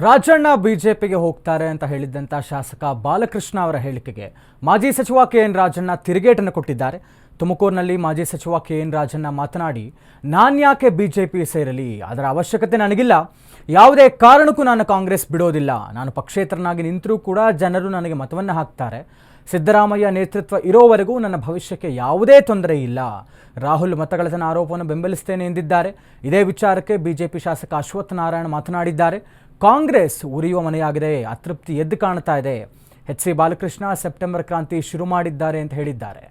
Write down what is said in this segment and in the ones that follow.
ರಾಜಣ್ಣ ಬಿಜೆಪಿಗೆ ಹೋಗ್ತಾರೆ ಅಂತ ಹೇಳಿದ್ದಂಥ ಶಾಸಕ ಬಾಲಕೃಷ್ಣ ಅವರ ಹೇಳಿಕೆಗೆ ಮಾಜಿ ಸಚಿವ ಕೆಎನ್ ರಾಜಣ್ಣ ತಿರುಗೇಟನ್ನು ಕೊಟ್ಟಿದ್ದಾರೆ. ತುಮಕೂರಿನಲ್ಲಿ ಮಾಜಿ ಸಚಿವ ಕೆಎನ್ ರಾಜಣ್ಣ ಮಾತನಾಡಿ, ನಾನ್ಯಾಕೆ ಬಿಜೆಪಿ ಸೇರಲಿ, ಅದರ ಅವಶ್ಯಕತೆ ನನಗಿಲ್ಲ, ಯಾವುದೇ ಕಾರಣಕ್ಕೂ ನಾನು ಕಾಂಗ್ರೆಸ್ ಬಿಡೋದಿಲ್ಲ, ನಾನು ಪಕ್ಷೇತರನಾಗಿ ನಿಂತರೂ ಕೂಡ ಜನರು ನನಗೆ ಮತವನ್ನು ಹಾಕ್ತಾರೆ, ಸಿದ್ದರಾಮಯ್ಯ ನೇತೃತ್ವ ಇರೋವರೆಗೂ ನನ್ನ ಭವಿಷ್ಯಕ್ಕೆ ಯಾವುದೇ ತೊಂದರೆ ಇಲ್ಲ, ರಾಹುಲ್ ಮತಗಳತನ ಆರೋಪವನ್ನು ಬೆಂಬಲಿಸುತ್ತೇನೆ ಎಂದಿದ್ದಾರೆ. ಇದೇ ವಿಚಾರಕ್ಕೆ ಬಿಜೆಪಿ ಶಾಸಕ ಅಶ್ವತ್ಥ ನಾರಾಯಣ ಮಾತನಾಡಿದ್ದಾರೆ. ಕಾಂಗ್ರೆಸ್ ಉರಿಯುವ ಮನೆಯಾಗಿದೆ, ಅತೃಪ್ತಿ ಎದ್ದು ಕಾಣ್ತಾ ಇದೆ, ಎಚ್ ಸಿ ಬಾಲಕೃಷ್ಣ ಸೆಪ್ಟೆಂಬರ್ ಕ್ರಾಂತಿ ಶುರು ಮಾಡಿದ್ದಾರೆ ಅಂತ ಹೇಳಿದ್ದಾರೆ.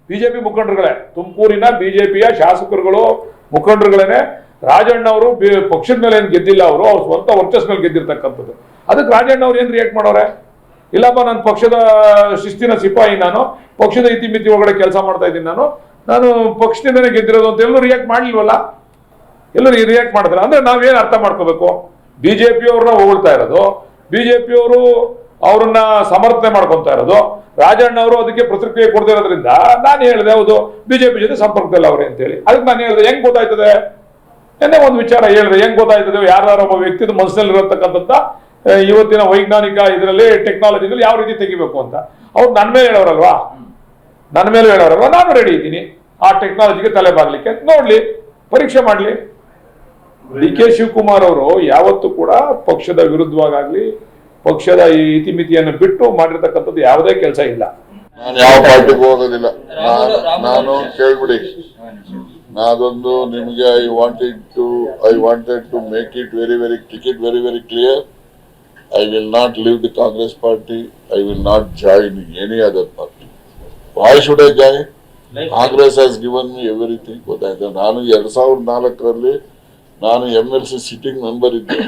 ಬಿಜೆಪಿ ಮುಖಂಡರುಗಳೇ, ತುಮಕೂರಿನ ಬಿಜೆಪಿಯ ಶಾಸಕರುಗಳು ಮುಖಂಡರುಗಳೇನೆ ರಾಜಣ್ಣ ಅವರು ಪಕ್ಷದ ಮೇಲೆ ಏನು ಗೆದ್ದಿಲ್ಲ, ಅವರು ಅವ್ರ ಸ್ವಂತ ವರ್ಚಸ್ ಮೇಲೆ ಗೆದ್ದಿರ್ತಕ್ಕಂಥದ್ದು. ಅದಕ್ಕೆ ರಾಜಣ್ಣ ಅವ್ರು ಏನು ರಿಯಾಕ್ಟ್ ಮಾಡೋರೆ, ಇಲ್ಲಪ್ಪ ನಾನು ಪಕ್ಷದ ಶಿಸ್ತಿನ ಸಿಪಾಯಿ, ನಾನು ಪಕ್ಷದ ಇತಿಮಿತಿ ಒಳಗಡೆ ಕೆಲಸ ಮಾಡ್ತಾ ಇದ್ದೀನಿ, ನಾನು ಪಕ್ಷದಿಂದನೇ ಗೆದ್ದಿರೋದು ಅಂತ ಎಲ್ಲರೂ ರಿಯಾಕ್ಟ್ ಮಾಡ್ಲಿಲ್ವಲ್ಲ, ಎಲ್ಲರೂ ರಿಯಾಕ್ಟ್ ಮಾಡಿದ್ರೆ ಅಂದ್ರೆ ನಾವೇನು ಅರ್ಥ ಮಾಡ್ಕೋಬೇಕು, ಬಿಜೆಪಿಯವ್ರನ್ನ ಹೊಗಳ್ತಾ ಇರೋದು, ಬಿಜೆಪಿಯವರು ಅವ್ರನ್ನ ಸಮರ್ಥನೆ ಮಾಡ್ಕೊತಾ ಇರೋದು, ರಾಜಣ್ಣ ಅವರು ಅದಕ್ಕೆ ಪ್ರತಿಕ್ರಿಯೆ ಕೊಡದೇ ಇರೋದ್ರಿಂದ ನಾನು ಹೇಳಿದೆ ಹೌದು ಬಿಜೆಪಿ ಜೊತೆ ಸಂಪರ್ಕದಲ್ಲಿ ಅವ್ರೆ ಅಂತ ಹೇಳಿ. ಅದಕ್ಕೆ ನಾನು ಹೇಳಿದೆ ಹೆಂಗ್ ಗೊತ್ತಾಯ್ತದೆ, ಎನ್ನೇ ಒಂದು ವಿಚಾರ ಹೇಳಿದೆ, ಹೆಂಗ್ ಗೊತ್ತಾಯ್ತದೆ ಯಾರು ಒಬ್ಬ ವ್ಯಕ್ತಿದ ಮನಸ್ಸಿನಲ್ಲಿ ಇರತಕ್ಕಂಥ ಇವತ್ತಿನ ವೈಜ್ಞಾನಿಕ ಇದರಲ್ಲಿ ಟೆಕ್ನಾಲಜಿನಲ್ಲಿ ಯಾವ ರೀತಿ ತೆಗಿಬೇಕು ಅಂತ ಅವ್ರು ನನ್ನ ಮೇಲೆ ಹೇಳೋರಲ್ವಾ, ನಾನು ರೆಡಿ ಇದ್ದೀನಿ ಆ ಟೆಕ್ನಾಲಜಿಗೆ ತಲೆ ಬಾಗ್ಲಿಕ್ಕೆ, ನೋಡ್ಲಿ, ಪರೀಕ್ಷೆ ಮಾಡ್ಲಿ. ಡಿ ಕೆ ಶಿವಕುಮಾರ್ ಅವರು ಯಾವತ್ತೂ ಕೂಡ ಪಕ್ಷದ ವಿರುದ್ಧವಾಗಲಿ ಪಕ್ಷದ ಇತಿಮಿತಿಯನ್ನು ಬಿಟ್ಟು ಮಾಡಿರ್ತಕ್ಕಂಥದ್ದು ಯಾವುದೇ ಕೆಲಸ ಇಲ್ಲ. ನಾನು ಯಾವ ಪಾರ್ಟಿಗೂ ಹೋಗೋದಿಲ್ಲ, ನಾನು ಕೇಳ್ಬಿಡಿ, ನಾದೊಂದು ನಿಮಗೆ I wanted to make it very clear. I will not leave the Congress party. I will not join any other party. Why should I join? Congress has given me everything. ಗೊತ್ತಾಯ್ತು, ನಾನು 2004ರಲ್ಲಿ ನಾನು MLC ಸಿಟ್ಟಿಂಗ್ ಮೆಂಬರ್ ಇದ್ದೆ.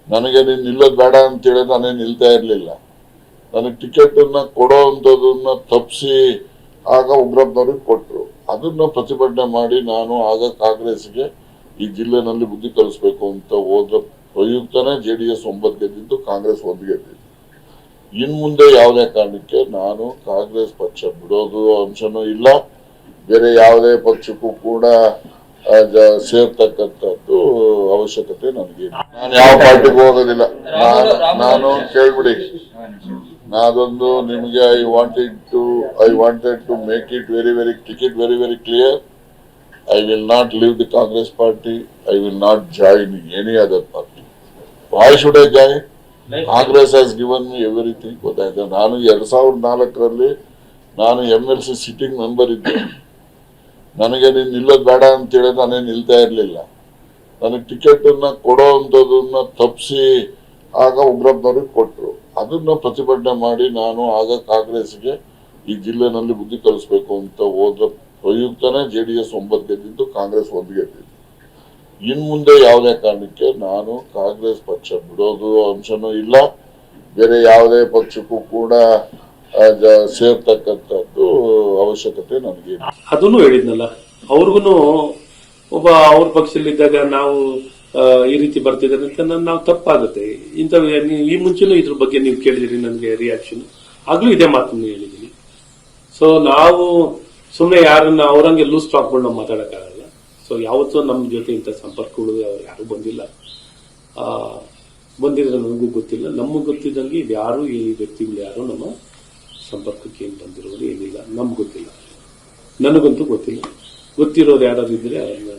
ನನಗೆ ನೀನು ನಿಲ್ಲೋದು ಬೇಡ ಅಂತ ಹೇಳಿ ನಾನೇನು ನಿಲ್ತಾ ಇರಲಿಲ್ಲ. ನನಗೆ ಟಿಕೆಟ್ ಅನ್ನ ಕೊಡೋ ಅಂಥದನ್ನ ತಪ್ಪಿಸಿ ಆಗ ಉಗ್ರಪ್ಪನವ್ರಿಗೆ ಕೊಟ್ಟರು. ಅದನ್ನ ಪ್ರತಿಭಟನೆ ಮಾಡಿ ನಾನು ಆಗ ಕಾಂಗ್ರೆಸ್ಗೆ ಈ ಜಿಲ್ಲೆನಲ್ಲಿ ಬುದ್ಧಿ ಕಲಿಸ್ಬೇಕು ಅಂತ ಹೋದ ಪ್ರಯುಕ್ತನೇ JDS 9 ಗೆದ್ದಿದ್ದು, ಕಾಂಗ್ರೆಸ್ 1 ಗೆದ್ದಿದ್ದು. ಇನ್ ಮುಂದೆ ಯಾವುದೇ ಕಾರಣಕ್ಕೆ ನಾನು ಕಾಂಗ್ರೆಸ್ ಪಕ್ಷ ಬಿಡೋದು ಅಂಶನೂ ಇಲ್ಲ, ಬೇರೆ ಯಾವುದೇ ಪಕ್ಷಕ್ಕೂ ಕೂಡ ಸೇರ್ತಕ್ಕಂಥದ್ದು ಅವಶ್ಯಕತೆ ನನಗೆ. ನಾನು ಯಾವ ಪಾರ್ಟಿಗೂ ಹೋಗೋದಿಲ್ಲ, ನಾನು ಕೇಳ್ಬಿಡಿ, ನಾದೊಂದು ನಿಮಗೆ I wanted to make it very clear. I will not leave the Congress party. I will not join any other party. Why should I join? Congress has given me everything. ಗೊತ್ತಾಯ್ತು, ನಾನು 2004ರಲ್ಲಿ ನಾನು MLC ಸಿಟ್ಟಿಂಗ್ ಮೆಂಬರ್ ಇದ್ದೆ. ನನಗೆ ನೀನು ನಿಲ್ಲೋದು ಬೇಡ ಅಂತ ಹೇಳಿ ನಾನೇನು ನಿಲ್ತಾ ಇರಲಿಲ್ಲ. ನನಗೆ ಟಿಕೆಟ್ ಅನ್ನ ಕೊಡೋ ಅಂಥದನ್ನ ತಪ್ಪಿಸಿ ಆಗ ಉಗ್ರಪ್ಪನವ್ರಿಗೆ ಕೊಟ್ಟರು. ಅದನ್ನ ಪ್ರತಿಭಟನೆ ಮಾಡಿ ನಾನು ಆಗ ಕಾಂಗ್ರೆಸ್ಗೆ ಈ ಜಿಲ್ಲೆನಲ್ಲಿ ಬುದ್ಧಿ ಕಲಿಸ್ಬೇಕು ಅಂತ ಹೋದ ಪ್ರಯುಕ್ತನೇ JDS 9 ಗೆದ್ದಿದ್ದು, ಕಾಂಗ್ರೆಸ್ 1 ಗೆದ್ದಿದ್ದು. ಇನ್ ಮುಂದೆ ಯಾವುದೇ ಕಾರಣಕ್ಕೆ ನಾನು ಕಾಂಗ್ರೆಸ್ ಪಕ್ಷ ಬಿಡೋದು ಅಂಶನೂ ಇಲ್ಲ, ಬೇರೆ ಯಾವುದೇ ಪಕ್ಷಕ್ಕೂ ಕೂಡ ಸೇರ್ತಕ್ಕಂಥದ್ದು ಅವಶ್ಯಕತೆ ನನಗೆ. ಅದನ್ನು ಹೇಳಿದ್ನಲ್ಲ, ಅವ್ರಿಗೂ ಒಬ್ಬ ಅವ್ರ ಪಕ್ಷದಲ್ಲಿದ್ದಾಗ ನಾವು ಈ ರೀತಿ ಬರ್ತಿದ್ದಾರೆ ಅಂತ ನಾವು ತಪ್ಪಾಗುತ್ತೆ. ಇಂಥ ಈ ಮುಂಚೆನೂ ಇದ್ರ ಬಗ್ಗೆ ನೀವು ಕೇಳಿದಿರಿ ನನಗೆ ರಿಯಾಕ್ಷನ್, ಆಗ್ಲೂ ಇದೇ ಮಾತನ್ನು ಹೇಳಿದೀನಿ. ಸೊ ನಾವು ಸುಮ್ಮನೆ ಯಾರನ್ನ ಅವರಂಗೆ ಲೂಸ್ ಟಾಕ್ಗಳನ್ನ ನಾವು ಮಾತಾಡಕ್ಕಾಗಲ್ಲ. ಸೊ ಯಾವತ್ತೂ ನಮ್ಮ ಜೊತೆ ಇಂಥ ಸಂಪರ್ಕಗಳು ಅವ್ರು ಯಾರು ಬಂದಿಲ್ಲ, ಬಂದಿದ್ರೆ ನನಗೂ ಗೊತ್ತಿಲ್ಲ. ನಮಗೆ ಗೊತ್ತಿದ್ದಂಗೆ ಇದು ಯಾರು ಈ ವ್ಯಕ್ತಿಗಳು ಯಾರು ನಮ್ಮ ಸಂಪರ್ಕಕ್ಕೆ ಏನು ಬಂದಿರೋರು ಏನಿಲ್ಲ, ನಮ್ಗೆ ಗೊತ್ತಿಲ್ಲ, ನನಗಂತೂ ಗೊತ್ತಿಲ್ಲ. ಗೊತ್ತಿರೋರು ಯಾರು ಇದ್ರೆ ಅವ್ರನ್ನ